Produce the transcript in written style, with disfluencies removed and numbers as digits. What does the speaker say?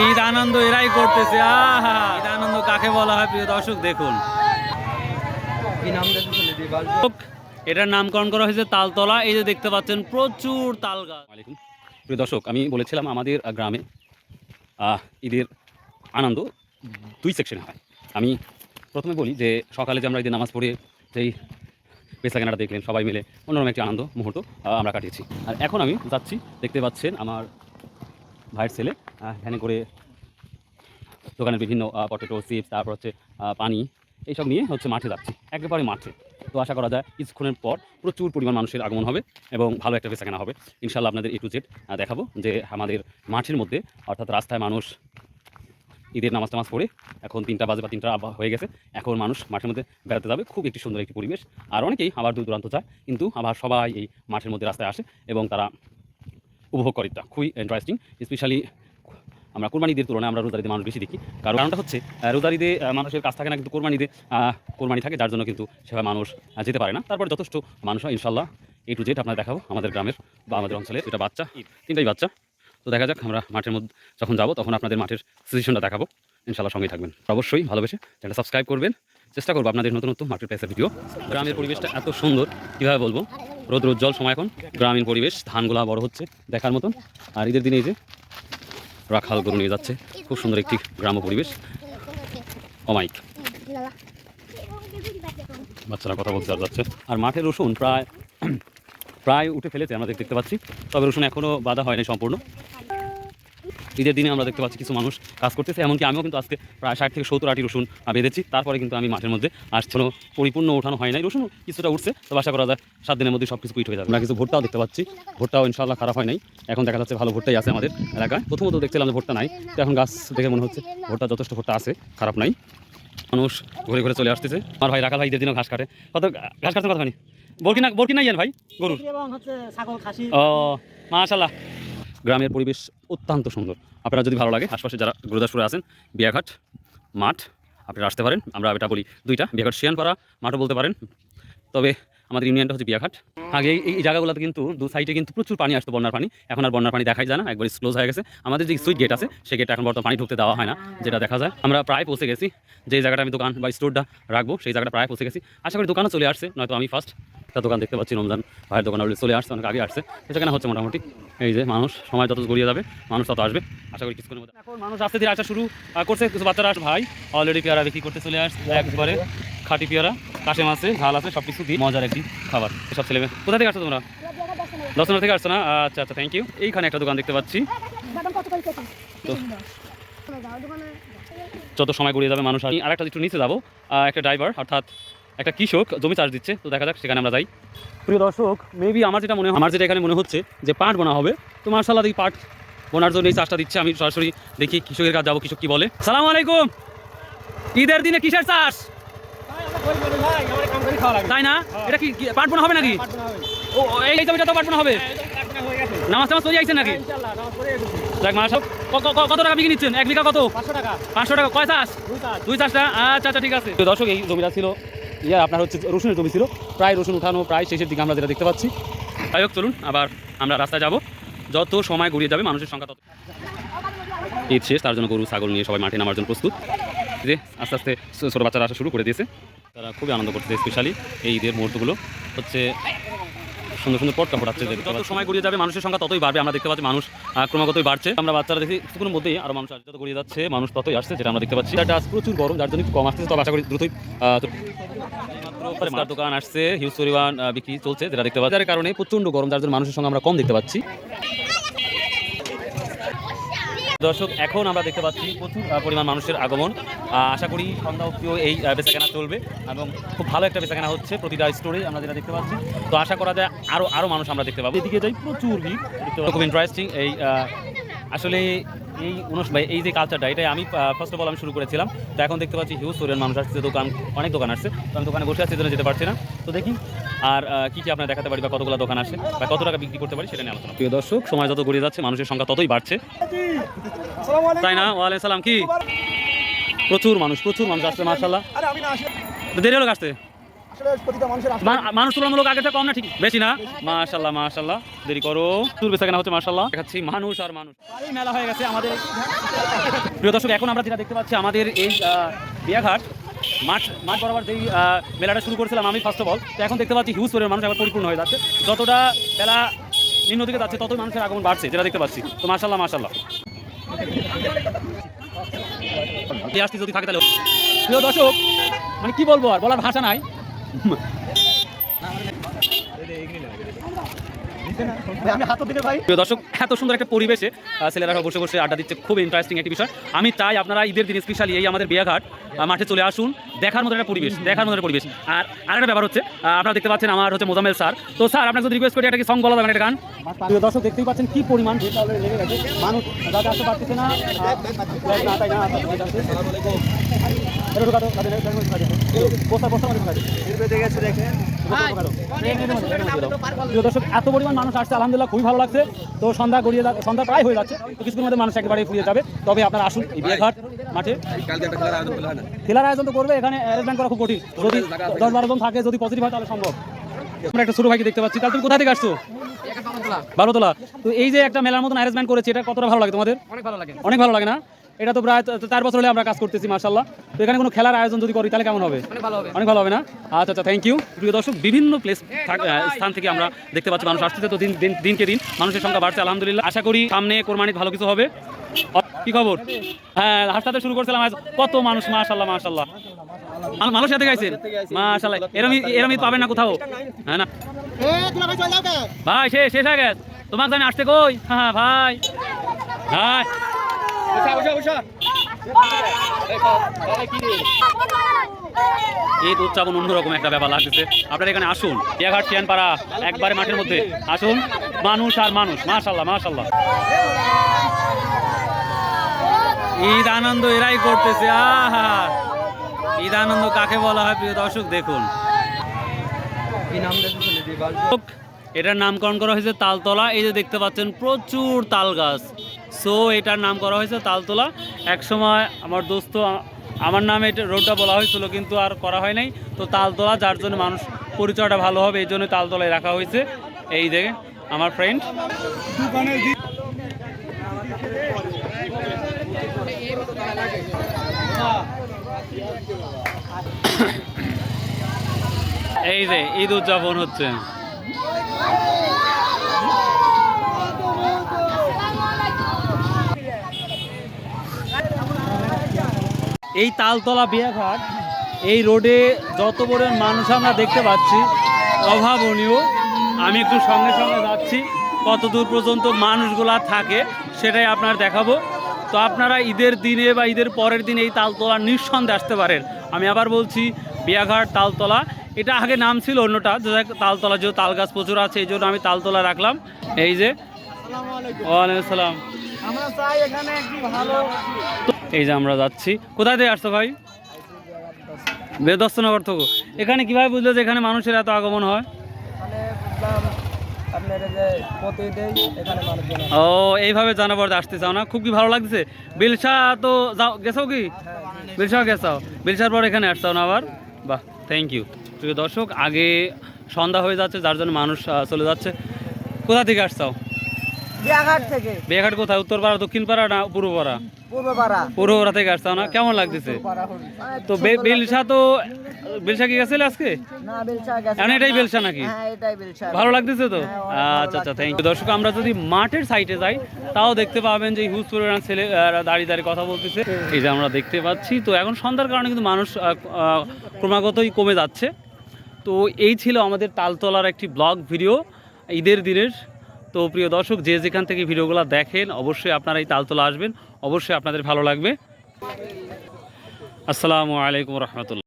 ঈদ আনন্দ এরাই করতেছে। আহা, ঈদ আনন্দ কাকে বলা হয় প্রিয় দর্শক দেখুন। কি নাম দিয়েছেন? এটার নামকরণ করা হয়েছে তালতলা। এই যে দেখতে পাচ্ছেন প্রচুর তাল গাছ। প্রিয় দর্শক, আমি বলেছিলাম আমাদের গ্রামে ঈদের আনন্দ দুই সেকশনে হয়। আমি প্রথমে বলি যে সকালে যে আমরা ঈদের নামাজ পড়ে যেই বেচাকেনাটা দেখলেন সবাই মিলে অন্যরকম একটি আনন্দ মুহূর্ত আমরা কাটিয়েছি। আর এখন আমি যাচ্ছি, দেখতে পাচ্ছেন আমার ভাইয়ের ছেলে ভ্যানে করে দোকানের বিভিন্ন পটেটো চিপস, তারপর হচ্ছে পানি, এইসব নিয়ে হচ্ছে মাঠে যাচ্ছি, একেবারে মাঠে। তো আশা করা যায় কিছুক্ষণের পর প্রচুর পরিমাণ মানুষের আগমন হবে এবং ভালো একটা বেচাকেনা হবে ইনশাল্লাহ। আপনাদের A to Z দেখাবো যে আমাদের মাঠের মধ্যে, অর্থাৎ রাস্তায় মানুষ ঈদের নামাজ টামাজ পড়ে এখন 3টা বাজে বা 3টা হয়ে গেছে, এখন মানুষ মাঠের মধ্যে বেড়াতে যাবে। খুব একটি সুন্দর একটি পরিবেশ। আর অনেকেই আবার দূর দূরান্ত যায়, কিন্তু আবার সবাই এই মাঠের মধ্যে রাস্তায় আসে এবং তারা উপভোগ করে। এটা খুবই ইন্টারেস্টিং। স্পেশালি আমরা কোরবানিদের তুলনায় আমরা রোজারিতে মানুষ বেশি দেখি। কারণটা হচ্ছে রোজারিতে মানুষের কাজ থাকে না, কিন্তু কোরবানি থাকে, যার জন্য কিন্তু সেভাবে মানুষ যেতে পারে না। তারপর যথেষ্ট মানুষ হয় ইনশাল্লাহ। A to Z আপনার দেখাবো আমাদের গ্রামের বা আমাদের অঞ্চলের এটা বাচ্চা, 3টাই বাচ্চা। তো দেখা যাক, আমরা মাঠের মধ্যে যখন যাবো তখন আপনাদের মাঠের সিচুয়েশনটা দেখাবো ইনশাল্লাহ। সঙ্গেই থাকবেন, অবশ্যই ভালোবেসে চ্যানেলটা সাবস্ক্রাইব করবেন। চেষ্টা করবো আপনাদের নতুন নতুন মার্কেট প্লেসের ভিডিও। গ্রামের পরিবেশটা এত সুন্দর, কীভাবে বলবো, রোদ উজ্জ্বল সময় এখন, গ্রামীণ পরিবেশ, ধানগুলা বড় হচ্ছে দেখার মতন। আর ঈদের দিনে এই যে রাখাল গরু নিয়ে যাচ্ছে, খুব সুন্দর একটি গ্রাম্য পরিবেশ। অমাইক বাচ্চারা কথা বলতে যাচ্ছে। আর মাঠের রসুন প্রায় উঠে ফেলেছে আমরা দেখতে পাচ্ছি, তবে রসুন এখনও বাঁধা হয়নি সম্পূর্ণ। ঈদের দিনে আমরা দেখতে পাচ্ছি কিছু মানুষ কাজ করতেছে, এমনকি আমিও কিন্তু আজকে প্রায় 60 থেকে 70 আটি রসুন বেঁধেছি। তারপরে কিন্তু আমি মাঠের মধ্যে আসছিলো, পরিপূর্ণ ওঠানো হয় নাই, রসুন কিছুটা উঠছে। তো আশা করা যায় 7 দিনের মধ্যে সব কিছু কুইট হয়ে যাবে। আমরা কিছু ভুট্টাও দেখতে পাচ্ছি, ভুট্টাও ইনশাল্লাহ খারাপ হয় নাই। এখন দেখা যাচ্ছে ভালো ভুট্টাই আছে আমাদের এলাকায়। প্রথমত দেখছিলাম যে ভুট্টা নাই, তো এখন গাছ দেখে মনে হচ্ছে ভুট্টা যথেষ্ট ভুট্টা আছে, খারাপ নাই। মানুষ ঘুরে ঘুরে চলে আসতেছে। আমার ভাই রাখাল ভাই ঈদের দিনও ঘাস কাটে। কত ঘাস কাটছেন, কত হয়নি? বরকি নাই ভাই গরুর? ও মাশাআল্লাহ। গ্রামের পরিবেশ অত্যন্ত সুন্দর। আপনারা যদি ভালো লাগে, আশপাশে যারা গুরুদাসপুরে আছেন, বিয়াঘাট মাঠ আপনারা আসতে পারেন। আমরা এটা বলি দুইটা, বিয়াঘাট শিয়ানপাড়া মাঠও বলতে পারেন, তবে আমাদের ইউনিয়নটা হচ্ছে বিয়াঘাট। আগে এই জায়গাগুলোতে কিন্তু দু সাইডে কিন্তু প্রচুর পানি আসতো, বন্যার পানি। এখন আর বন্যার পানি দেখাই যায় না, একবার ক্লোজ হয়ে গেছে। আমাদের যে সুইট গেট আছে, সেই গেটটা এখন বর্তমানে পানি ঢুকতে দেওয়া হয় না, যেটা দেখা যায়। আমরা প্রায় পৌঁছে গেছি, যে জায়গাটা আমি দোকান বা স্টোরটা রাখবো সেই জায়গাটা প্রায় পৌঁছে গেছি। আশা করি দোকানও চলে আসছে, নয়তো আমি ফার্স্ট একটা দোকান দেখতে পাচ্ছি, রমজান ভাইয়ের দোকান অলরেডি চলে আসছে, অনেক আগে আসছে। সেখানে হচ্ছে মোটামুটি এই যে মানুষ, সময় যত গড়িয়ে যাবে মানুষ তত আসবে। আশা করি কিছুক্ষণের মধ্যে এখন মানুষ আসতে ধীরে আসা শুরু করছে। কিছু বাচ্চারা ভাই অলরেডি পেয়ারা বিক্রি করতে চলে আসছে, একবারে খাঁটি পেয়ারা, কাশে মাছে ঝাল আছে, সব কিছু দিয়ে মজার একটি খাবার। সব ছেলে মেয়ে কোথা থেকে আসছো তোমরা? দর্শনা থেকে আসছো না? আচ্ছা আচ্ছা, থ্যাংক ইউ। এইখানে একটা দোকান দেখতে পাচ্ছি। তো যত সময় গড়িয়ে যাবে মানুষ। আর একটা একটু নিচে যাবো, একটা ড্রাইভার অর্থাৎ একটা কৃষক জমি চাষ দিচ্ছে, তো দেখা যাক সেখানে আমরা যাই। প্রিয় দর্শক, মেবি আমার যেটা এখানে মনে হচ্ছে যে পাট বোনা হবে। তো মার্শাল্লাহ দেখি পাট বোনার জন্য এই চাষটা দিচ্ছে। আমি সরাসরি দেখি কৃষকের কাছে যাবো, কৃষক কি বলে। সালাম আলাইকুম। ঈদের দিনে কিসের চাষ? তাই না? এটা কি পাট বোনা হবে নাকি? ও এই জমিটা তো পাট বোনা হবে। নামাজ টামাজ পড়ে আইছেন নাকি? কত টাকা বিক্রি নিচ্ছেন? 1 বিঘা কত? 500 টাকা। কয় চাষ? 2 চাষটা। আচ্ছা আচ্ছা, ঠিক আছে। তো দর্শক, এই জমিটা ছিল আপনার হচ্ছে রসুনের জমি ছিল, প্রায় রসুন উঠানো প্রায় শেষের দিকে আমরা যেটা দেখতে পাচ্ছি। যাই হোক, চলুন আবার আমরা রাস্তায় যাব। যত সময় গড়িয়ে যাবে মানুষের সংখ্যা তত। ঈদ শেষ, তার জন্য গরু ছাগল নিয়ে সবাই মাঠে নামার জন্য প্রস্তুত। যে আস্তে আস্তে ছোটো বাচ্চারা আসা শুরু করে দিয়েছে, তারা খুবই আনন্দ করতেছে। স্পেশালি এই ঈদের মুহূর্তগুলো হচ্ছে সুন্দর সুন্দর পট কাপড় আছে। যত সময় গড়িয়ে যাবে মানুষের সংখ্যা ততই বাড়বে। আমরা দেখতে পাচ্ছি মানুষ ক্রমাগতই বাড়ছে। আমরা বাচ্চারা দেখি কিছুক্ষণের মধ্যেই আরও মানুষ যত গড়িয়ে যাচ্ছে মানুষ ততই আসছে, যেটা আমরা দেখতে পাচ্ছি। এটা প্রচুর গরম, যার জন্য একটু কম আসছে, তবে আশা করি দ্রুতই দোকান আসছে, হিউজ পরিমাণ বিক্রি চলছে, যেটা দেখতে পাচ্ছি। যার কারণে প্রচণ্ড গরম, যার জন্য মানুষের সঙ্গে আমরা কম দেখতে পাচ্ছি। দর্শক, এখন আমরা দেখতে পাচ্ছি প্রচুর পরিমাণ মানুষের আগমন। আশা করি সন্ধ্যা অবধিও এই বেচাকেনা চলবে এবং খুব ভালো একটা বেচাকেনা হচ্ছে প্রতিটা স্টোরে আমরা যেটা দেখতে পাচ্ছি। তো আশা করা যায় আরও মানুষ আমরা দেখতে পাবো। এদিকে যাই, প্রচুর ভিড়, খুব ইন্টারেস্টিং। এই আসলে এই যে কালচারটা, এটাই আমি ফার্স্ট অফ অল আমি শুরু করেছিলাম। তো এখন দেখতে পাচ্ছি হিউজ পরিমাণ মানুষ আসছে, অনেক দোকান আসছে। তো আমি দোকানে বসে আছি, জন্য যেতে পারছি না। তো দেখি আর কি আপনার দেখাতে পারি, বা কতগুলো দোকান আসে বা কত টাকা বিক্রি করতে পারি, সেটা নিয়ে আলোচনা। প্রিয় দর্শক, সময় যত গড়িয়ে যাচ্ছে মানুষের সংখ্যা ততই বাড়ছে, তাই না? ওয়ালাইকুম সালাম। কি প্রচুর মানুষ আসছে মাশাআল্লাহ। দেরি হলো আসতে? আসলে প্রতিটা মানুষের মানুষ তুলনামূলক আগে থেকে কম না ঠিক বেশি না মাশাল্লাহ মাশাল্লাহ দেরি করো দূর বেচা কেনা হচ্ছে মাশাল্লাহ দেখাচ্ছি মানুষ আর মানুষ এই মেলা হয়ে গেছে আমাদের প্রিয় দর্শক এখন আমরা যেটা দেখতে পাচ্ছি আমাদের এই বিয়াঘাট মাঠ বরাবর যেই মেলাটা শুরু করেছিলাম আমি ফার্স্ট অফ অল তো এখন দেখতে পাচ্ছি হিউজ পরিমাণ মানুষ আবার পরিপূর্ণ হয়ে যাচ্ছে যতটা মেলা নিম্ন দিকে যাচ্ছে ততই মানুষের আগমন বাড়ছে যেটা দেখতে পাচ্ছি তো মাশাল্লাহ মাশাল্লাহ আসছি যদি থাকে তাহলে প্রিয় দর্শক মানে কি বলবো আর বলার ভাষা নাই প্রিয় দর্শক এত সুন্দর একটা পরিবেশে ছেলেরা বসে বসে আড্ডা দিচ্ছে খুব ইন্টারেস্টিং একটি বিষয় আমি চাই আপনারা ঈদের দিন স্পেশালি এই আমাদের বিয়াঘাট মাঠে চলে আসুন দেখার মতো একটা পরিবেশ আর আরেকটা ব্যাপার হচ্ছে আপনারা দেখতে পাচ্ছেন আমার হচ্ছে মোজাম্মেল স্যার তো স্যার আপনাকে যদি রিকোয়েস্ট করি একটা কি সং বলা যাবেন একটা গান প্রিয় দর্শক দেখতেই পাচ্ছেন কি পরিমাণ লেগে গেছে মানুষ যাতে আসতে পারতেছে না দর্শক এত পরিমাণ মানুষ আসছে আলহামদুলিল্লাহ খুবই ভালো লাগছে তো সন্ধ্যা প্রায় হয়ে যাচ্ছে তো কিছুদিনের মধ্যে মানুষ একেবারে ফুরিয়ে যাবে তবে আপনারা আসুন এই বিয়াঘাট মাঠে খেলার আয়োজন তো করবে এখানে অ্যারেঞ্জমেন্ট করা খুব কঠিন যদি 10-12 জন থাকে যদি পজিটিভ হয় তাহলে সম্ভব আমরা একটা ছোট ভাইকে দেখতে পাচ্ছি তাহলে তুমি কোথা থেকে আসছো বারোতলা তো এই যে একটা মেলার মতন অ্যারেঞ্জমেন্ট করেছে এটা কতটা ভালো লাগে তোমাদের অনেক ভালো লাগে না এটা তো প্রায় 4 বছর হলে আমরা কাজ করতেছি মাশাআল্লাহ তো এখানে কোনো খেলার আয়োজন যদি করি তাহলে কেমন হবে অনেক ভালো হবে না আচ্ছা থ্যাংক ইউ প্রিয় দর্শক বিভিন্ন স্থান থেকে আমরা দেখতে পাচ্ছি মানুষ আসছে তো দিনকে দিন মানুষের সংখ্যা বাড়ছে আলহামদুলিল্লাহ আশা করি সামনে কোরবানিতে ভালো কিছু হবে কি খবর হ্যাঁ হাসপাতালে শুরু করছিলাম আজ কত মানুষ মাশাআল্লাহ মানুষ সাথে গাইছেন মাশাআল্লাহ এরম পাবেন না কোথাও হ্যাঁ না ভাই শেষ হয়ে গেছে তোমাকে জানি আসতে কই হ্যাঁ ভাই ঈদ উদযাপন অন্যরকম একটা ব্যাপার লাগতেছে আপনারা এখানে আসুন বিয়াঘাট চিয়ানপাড়া একবারে মাঠের মধ্যে আসুন মানুষ আর মানুষ মাশাআল্লাহ ঈদ আনন্দ এরাই করতেছে আহা ঈদ আনন্দ কাকে বলা হয় প্রিয় দর্শক দেখুন কি নাম দিয়েছেন দিবাল এটার নামকরণ করা হয়েছে তালতলা এই যে দেখতে পাচ্ছেন প্রচুর তাল গাছ সো এটার নাম করা হয়েছে তালতলা একসময় আমার দোস্ত আমার নামে এটা রোডটা বলা হয়েছিল কিন্তু আর করা হয় নাই তো তালতলা যার জন্য মানুষ পরিচয়টা ভালো হবে এই জন্য তালতলায় রাখা হয়েছে এই দেখে আমার ফ্রেন্ড এই যে ঈদ উদযাপন হচ্ছে এই তালতলা বিয়াঘাট এই রোডে যত বড় মানুষ আমরা দেখতে পাচ্ছি অভাবনীয় আমি একটু সঙ্গে যাচ্ছি কত দূর পর্যন্ত মানুষগুলা থাকে সেটাই আপনার দেখাবো তো আপনারা ঈদের দিনে বা ঈদের পরের দিন এই তালতলা নিঃসন্দেহে আসতে পারেন আমি আবার বলছি বিয়াঘাট তালতলা এটা আগে নাম ছিল অন্যটা তালতলা যে তাল গাছ প্রচুর আছে এই জন্য আমি তালতলা রাখলাম এই যে ওয়ালাইকুম আসসালাম এই যে আমরা যাচ্ছি কোথায় দিয়ে আসতো ভাই বেদস্তনগর থেকে এখানে কিভাবে বুঝলে যে এখানে মানুষের এত আগমন হয় ও এইভাবে জানাবার আসতে চাও না খুব কি ভালো লাগছে বিলসা তো গেছো কি বিলসাও গেছাও বিলসার পর এখানে আসছাও না আবার বাহ থ্যাংক ইউ প্রিয় দর্শক আগে সন্ধ্যা হয়ে যাচ্ছে যার জন্য মানুষ চলে যাচ্ছে কোথা থেকে আসছাও বিয়াঘাট কোথায় উত্তরপাড়া দক্ষিণপাড়া না পূর্বপাড়া পূর্বপাড়া থেকে আসছাও না কেমন লাগতেছে তো বিলসা কি গেছিল আজকে এটাই বেলসা নাকি ভালো লাগতেছে তো আচ্ছা থ্যাংক ইউ দর্শক আমরা যদি মাঠের সাইডে যাই তাও দেখতে পাবেন যে হিউজ পরিমাণ ছেলে দাঁড়িয়ে কথা বলতেছে এই যে আমরা দেখতে পাচ্ছি তো এখন সন্ধ্যার কারণে কিন্তু মানুষ ক্রমাগতই কমে যাচ্ছে তো এই ছিল আমাদের তালতলার একটি ব্লগ ভিডিও ঈদের দিনের তো প্রিয় দর্শক যে যেখান থেকে ভিডিওগুলো দেখেন অবশ্যই আপনারা এই তালতলা আসবেন অবশ্যই আপনাদের ভালো লাগবে আসসালামু আলাইকুম রহমতুল্লাহ